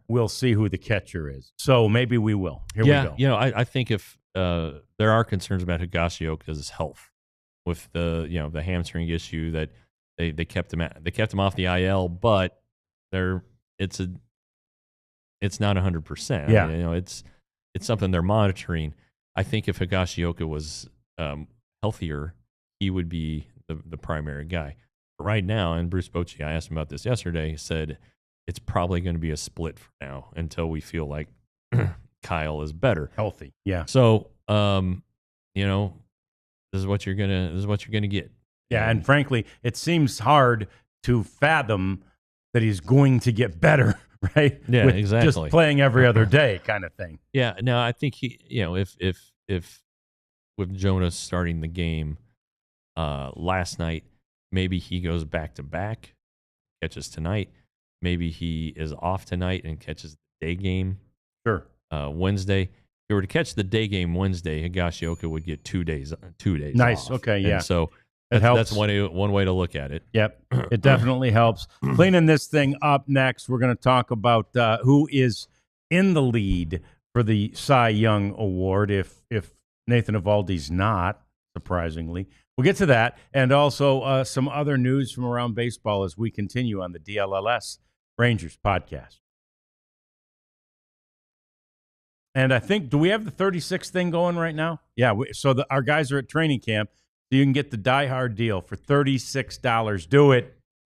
we'll see who the catcher is. So maybe we will. Here we go. You know, I think if there are concerns about Higashioka's health with the, you know, the hamstring issue that they kept him off the IL, but it's not 100%. Yeah. I mean, you know, it's something they're monitoring. I think if Higashioka was healthier, he would be the primary guy. But right now, and Bruce Bochy, I asked him about this yesterday, he said it's probably going to be a split for now until we feel like Kyle is better. Healthy. Yeah. So, you know, this is what you're gonna get. Yeah, and frankly, it seems hard to fathom that he's going to get better, right? Yeah, with exactly. Just playing every other day kind of thing. Yeah, no, I think he, you know, if with Jonas starting the game last night, maybe he goes back to back, catches tonight. Maybe he is off tonight and catches the day game. Sure. Wednesday. If he were to catch the day game Wednesday, Higashioka would get 2 days. 2 days. Nice. Off. Okay. Yeah. And so it helps. That's one way to look at it. Yep. It definitely helps. Cleaning this thing up next, we're going to talk about who is in the lead for the Cy Young Award. If Nathan Eovaldi's not, surprisingly, we'll get to that, and also some other news from around baseball as we continue on the DLLS Rangers podcast. And I think, do we have the 36 thing going right now? Yeah. So our guys are at training camp, so you can get the Die Hard deal for $36.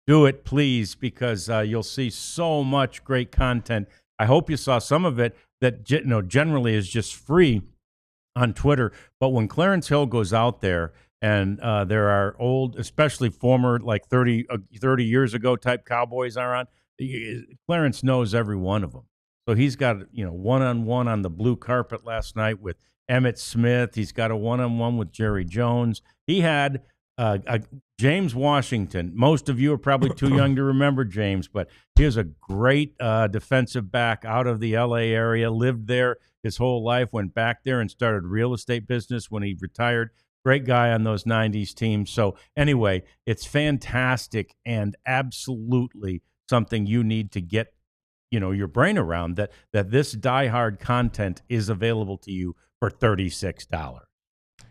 Do it, please, because you'll see so much great content. I hope you saw some of it that generally is just free on Twitter. But when Clarence Hill goes out there, and there are old, especially former, like 30 years ago type Cowboys are on, Clarence knows every one of them. So he's got, one-on-one on the blue carpet last night with Emmitt Smith. He's got a one-on-one with Jerry Jones. He had James Washington. Most of you are probably too young to remember James, but he was a great defensive back out of the L.A. area, lived there his whole life, went back there and started real estate business when he retired. Great guy on those 90s teams. So anyway, it's fantastic and absolutely something you need to get your brain around, that this diehard content is available to you for $36.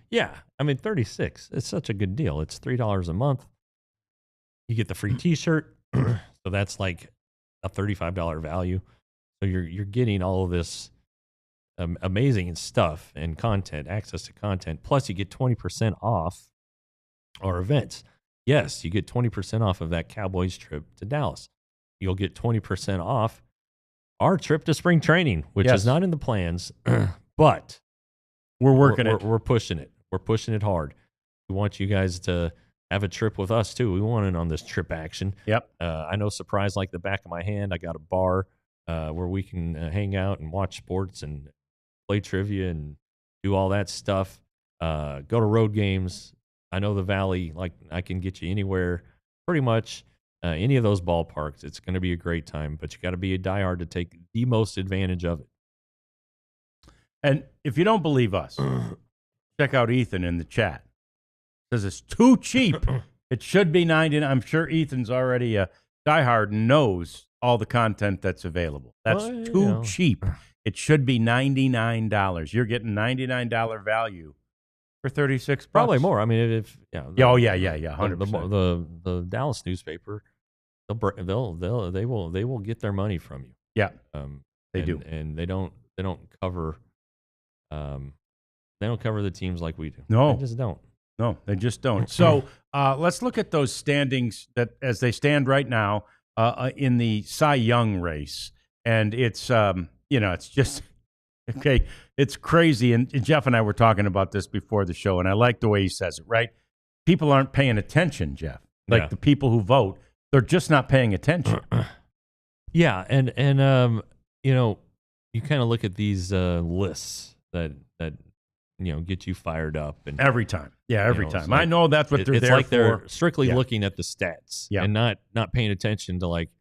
Yeah, I mean, 36. It's such a good deal. It's $3 a month. You get the free T-shirt, so that's like a $35 value. So you're getting all of this amazing stuff and content, access to content. Plus, you get 20% off our events. Yes, you get 20% off of that Cowboys trip to Dallas. You'll get 20% off our trip to spring training, which is not in the plans, but we're working it. We're pushing it. We're pushing it hard. We want you guys to have a trip with us too. We want in on this trip action. Yep. I know Surprise like the back of my hand. I got a bar where we can hang out and watch sports and play trivia and do all that stuff. Go to road games. I know the Valley, like I can get you anywhere pretty much. Any of those ballparks, it's going to be a great time, but you got to be a diehard to take the most advantage of it. And if you don't believe us, check out Ethan in the chat. Says it's too cheap. It should be $99. I'm sure Ethan's already a diehard and knows all the content that's available. That's too cheap. It should be $99. You're getting $99 value for $36. Probably more. I mean, yeah, 100%. The Dallas newspaper, they will get their money from you. Yeah, they do, and they don't cover the teams like we do. No, they just don't. No, they just don't. So let's look at those standings that as they stand right now in the Cy Young race, and it's it's just. Okay, it's crazy. And Jeff and I were talking about this before the show, and I like the way he says it, right? People aren't paying attention, Jeff. Like the people who vote, they're just not paying attention. Yeah, and you kind of look at these lists that get you fired up. And every time. Yeah, every time. Like, I know that's what they're there for. It's like they're strictly looking at the stats and not paying attention to like,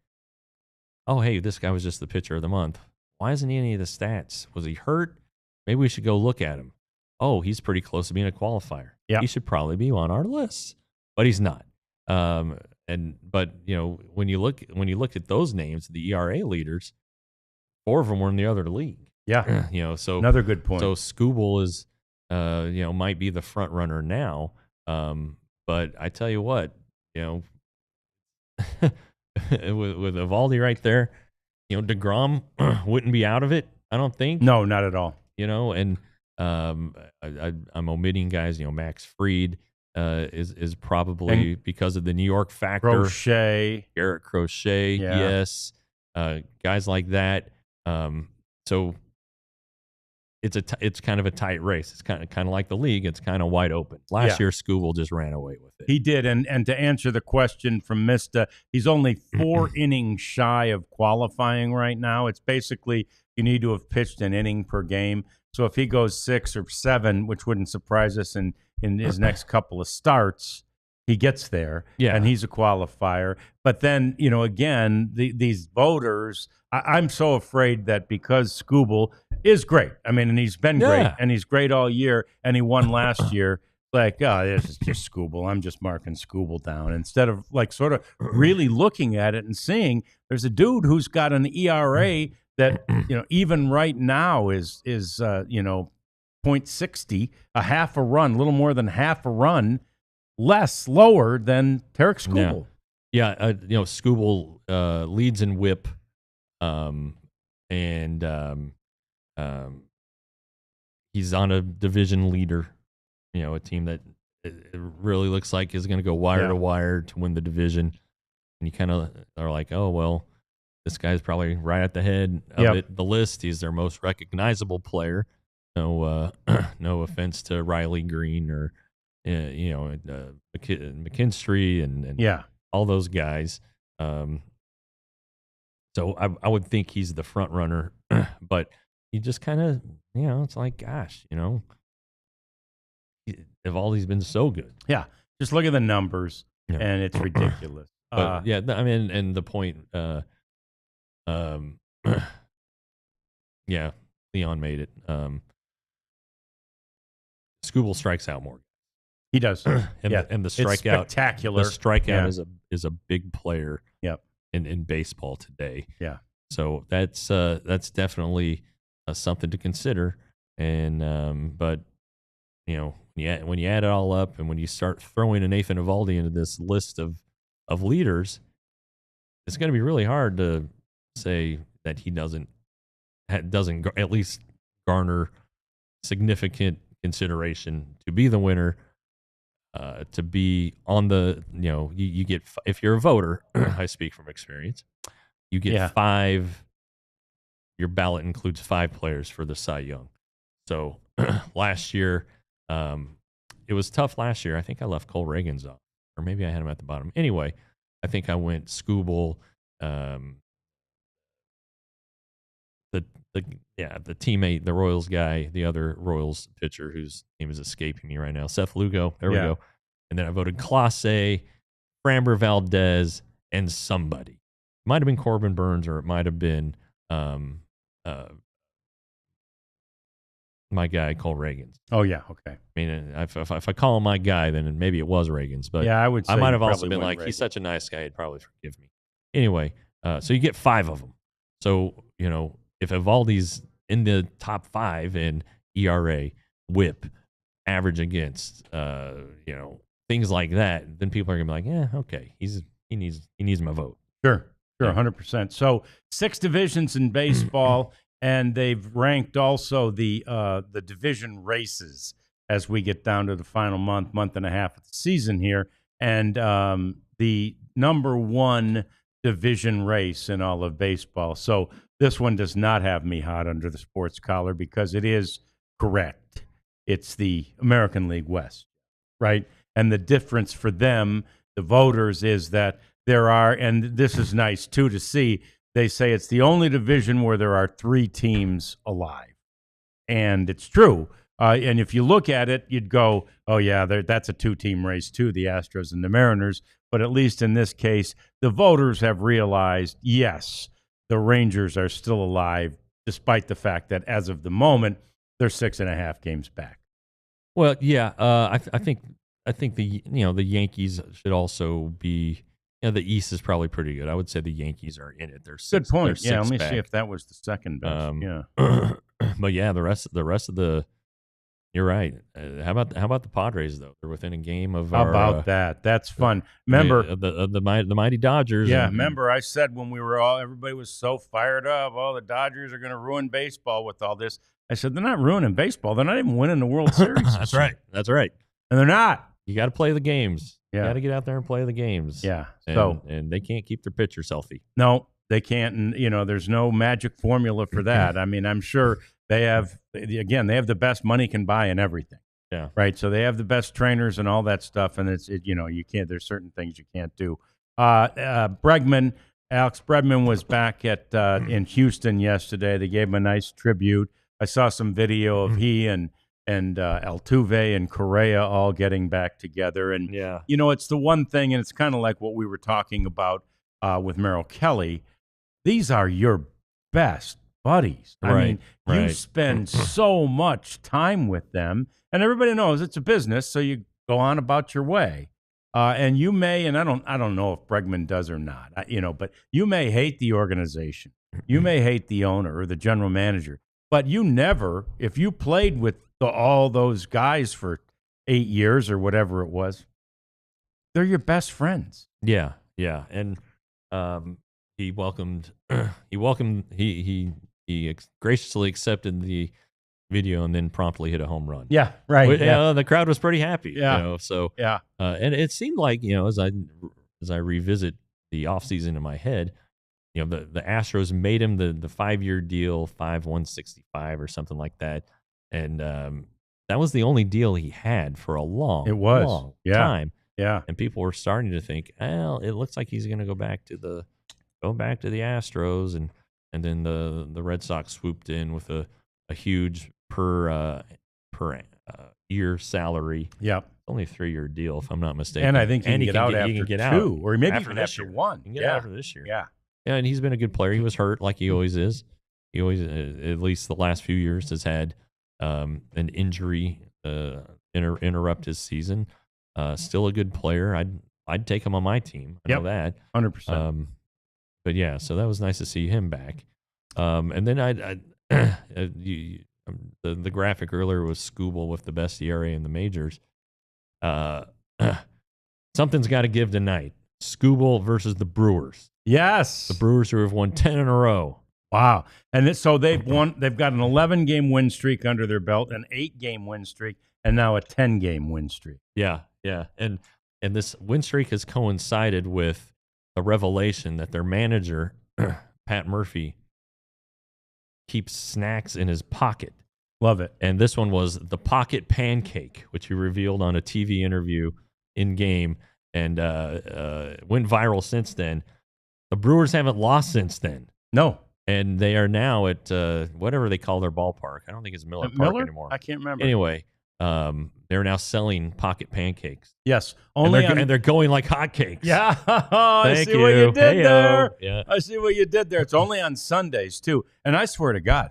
oh, hey, this guy was just the pitcher of the month. Why isn't he any of the stats? Was he hurt? Maybe we should go look at him. Oh, he's pretty close to being a qualifier. Yeah. He should probably be on our list, but he's not. But when you look at those names, the ERA leaders, 4 of them were in the other league. Yeah. So another good point. So Skubal is, might be the front runner now. But I tell you what, with Eovaldi right there, DeGrom wouldn't be out of it, I don't think. No, not at all. And I'm omitting guys. Max Fried is probably because of the New York factor. Garrett Crochet, yes, guys like that. So it's kind of a tight race. It's kind of like the league. It's kind of wide open. Last year, Skubal just ran away with it. He did, and to answer the question from Mista, he's only 4 innings shy of qualifying right now. It's basically you need to have pitched an inning per game. So if he goes 6 or 7, which wouldn't surprise us in his next couple of starts, he gets there, and he's a qualifier. But then, again, these voters, I'm so afraid that because Skubal is great, and he's been great, and he's great all year, and he won last year, this is just Skubal. I'm just marking Skubal down instead of sort of really looking at it and seeing there's a dude who's got an ERA that, even right now is .60, a half a run, a little more than half a run lower than Tarik Skubal. Yeah, Skubal leads in WHIP, and he's on a division leader. A team that it really looks like is going to go wire to wire to win the division. And you kind of are like, oh, well, this guy's probably right at the head of the list. He's their most recognizable player. No offense to Riley Green or McKinstry and all those guys. So I would think he's the front runner, but he just kind of, it's like, gosh, Eovaldi's been so good. Yeah, just look at the numbers, and it's ridiculous. But and the point, Leon made it. Skubal strikes out more. He does, and the strikeout, it's spectacular. The strikeout is a big player. Yep. in baseball today. Yeah. So that's definitely something to consider. And but when you add it all up, and when you start throwing a Nathan Eovaldi into this list of leaders, it's going to be really hard to say that he doesn't at least garner significant consideration to be the winner, to be on the you get, if you're a voter, I speak from experience, you get 5. Your ballot includes 5 players for the Cy Young. So last year, it was tough last year. I think I left Cole Reagans off, or maybe I had him at the bottom. Anyway, I think I went Skubal, the teammate, the Royals guy, the other Royals pitcher whose name is escaping me right now, Seth Lugo. There we go. And then I voted Clase, Framber Valdez, and somebody. It might have been Corbin Burns, or it might have been my guy, Cole Reagans. Oh, yeah, okay. I mean, if I call him my guy, then maybe it was Reagans. But I would say I might have also been like, he's such a nice guy, he'd probably forgive me. Anyway, so you get 5 of them. So, if Eovaldi's in the top 5 in ERA, WHIP, average against, things like that, then people are gonna be like, okay, he needs my vote. Sure, 100%. So 6 divisions in baseball, and they've ranked also the division races as we get down to the final month and a half of the season here, and the number 1 division race in all of baseball. So this one does not have me hot under the sports collar, because it is correct. It's the American League West, right? And the difference for them, the voters, is that there are, and this is nice too to see, they say it's the only division where there are 3 teams alive. And it's true. And if you look at it, you'd go, oh, yeah, that's a 2-team race too, the Astros and the Mariners. But at least in this case, the voters have realized, yes, the Rangers are still alive, despite the fact that as of the moment, they're 6.5 games back. Well, yeah, I think the the Yankees should also be. The East is probably pretty good. I would say the Yankees are in it. They're 6. Good point. They're 6 let me back. see if that was the second best. But yeah, the rest of the. You're right. How about the Padres though? They're within a game of. How about that? That's fun. Remember the mighty Dodgers. Yeah, remember I said when we were everybody was so fired up. Oh, the Dodgers are going to ruin baseball with all this. I said they're not ruining baseball. They're not even winning the World Series. That's right. And they're not. You got to play the games. Yeah. You got to get out there and play the games. Yeah. And they can't keep their pitchers healthy. No, they can't. And there's no magic formula for that. I mean, I'm sure they have the best money can buy in everything. Yeah. Right. So they have the best trainers and all that stuff. And you can't, there's certain things you can't do. Alex Bregman was back in Houston yesterday. They gave him a nice tribute. I saw some video of he and Altuve and Correa all getting back together. And, it's the one thing, and it's kind of like what we were talking about with Merrill Kelly. These are your best buddies. I mean, you spend so much time with them, and everybody knows it's a business, so you go on about your way. And you may, and I don't know if Bregman does or not, but you may hate the organization. You may hate the owner or the general manager, but you never, if you played with all those guys for 8 years or whatever it was, they're your best friends. Yeah. And he graciously accepted the video and then promptly hit a home run. Yeah, right. The crowd was pretty happy. Yeah. And it seemed like, as I revisit the offseason in my head, the Astros made him the 5-year deal, $5,165 or something like that. And that was the only deal he had for a long time. Yeah. And people were starting to think, well, it looks like he's going to go back to the Astros, and then the Red Sox swooped in with a huge per year salary. Yeah. Only a 3-year deal, if I'm not mistaken. And I think he can get out after 2, or maybe even after 1. He can get out after this year. Yeah. Yeah, and he's been a good player. He was hurt like he always is. He always, at least the last few years, has had an injury interrupt his season. Still a good player. I'd take him on my team. I know that. 100%. But yeah, so that was nice to see him back. And then the graphic earlier was Skubal with the best ERA in the majors. Something's got to give tonight. Skubal versus the Brewers. Yes, the Brewers who have won 10 in a row. Wow! And so they've won. They've got an 11-game win streak under their belt, an 8-game win streak, and now a 10-game win streak. Yeah. And this win streak has coincided with a revelation that their manager, Pat Murphy, keeps snacks in his pocket. Love it. And this one was the pocket pancake, which he revealed on a TV interview in game, and went viral since then. The Brewers haven't lost since then. No. And they are now at whatever they call their ballpark. I don't think it's Miller Park anymore. I can't remember. Anyway, they're now selling pocket pancakes. Yes. And they're going like hotcakes. Yeah. I see what you did there. Yeah. I see what you did there. It's only on Sundays, too. And I swear to God,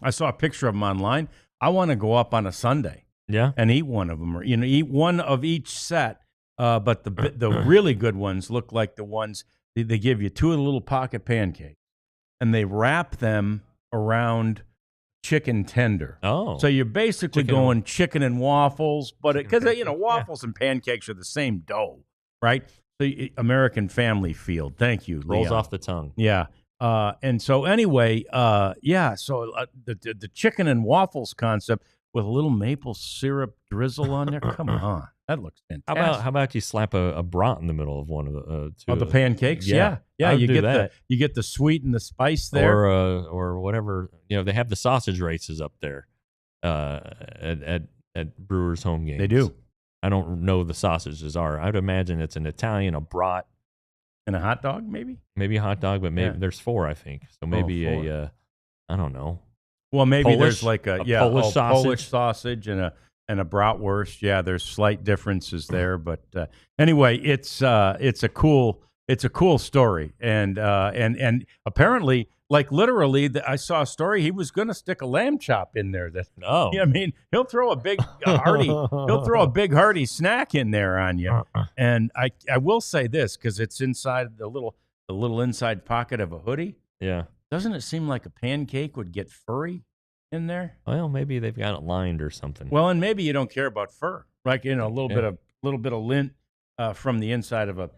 I saw a picture of them online. I want to go up on a Sunday and eat one of them, or eat one of each set. But the really good ones look like the ones they give you 2 of the little pocket pancakes, and they wrap them around chicken tender. Oh, so you're basically going chicken and waffles, but because waffles and pancakes are the same dough, right? The American Family Field. Thank you, Leon. Rolls off the tongue. Yeah. And so anyway, So the chicken and waffles concept with a little maple syrup drizzle on there. Come on, that looks fantastic. How about you slap a brat in the middle of one of the two of the pancakes? Yeah. You get the sweet and the spice there, or whatever. They have the sausage races up there at Brewers home games. They do. I don't know the sausages are. I'd imagine it's an Italian, a brat. And a hot dog, maybe? Maybe a hot dog, but maybe there's 4, I think. So maybe I don't know. Well, maybe Polish, there's like a Polish sausage and a bratwurst. Yeah, there's slight differences there, but anyway, it's a cool story, and apparently, like literally, I saw a story. He was going to stick a lamb chop in there. I mean, he'll throw a big hearty snack in there on you. And I will say this, because it's inside the little inside pocket of a hoodie. Yeah. Doesn't it seem like a pancake would get furry in there? Well, maybe they've got it lined or something. Well, and maybe you don't care about fur, like a little bit of lint from the inside of a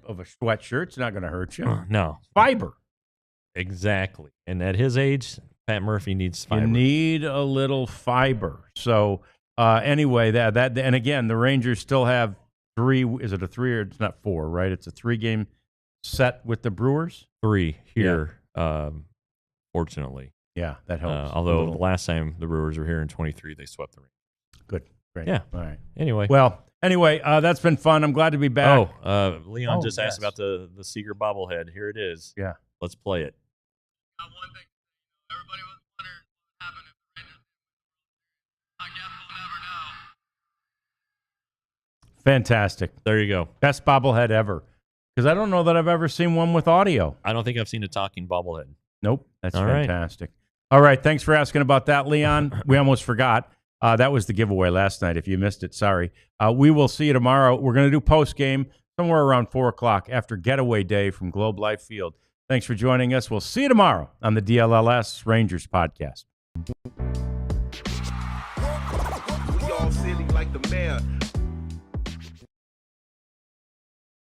sweatshirt. It's not going to hurt you. No fiber. Exactly. And at his age, Pat Murphy needs fiber. You need a little fiber. So anyway, that and again, the Rangers still have 3. Is it a 3 or it's not 4? Right? It's a 3-game set with the Brewers. 3 here. Fortunately. Yeah, that helps. Although the last time the Brewers were here in 23, they swept the Rangers. Good. Great. Yeah. All right. Anyway, that's been fun. I'm glad to be back. Leon just asked about the Seager bobblehead. Here it is. Yeah. Let's play it. One thing, everybody was wondering what happened if the Fantastic. There you go. Best bobblehead ever. Because I don't know that I've ever seen one with audio. I don't think I've seen a talking bobblehead. Nope. That's All fantastic. Right. All right. Thanks for asking about that, Leon. We almost forgot. That was the giveaway last night. If you missed it, sorry. We will see you tomorrow. We're going to do post-game somewhere around 4 o'clock after Getaway Day from Globe Life Field. Thanks for joining us. We'll see you tomorrow on the DLLS Rangers podcast. We all silly like the mayor.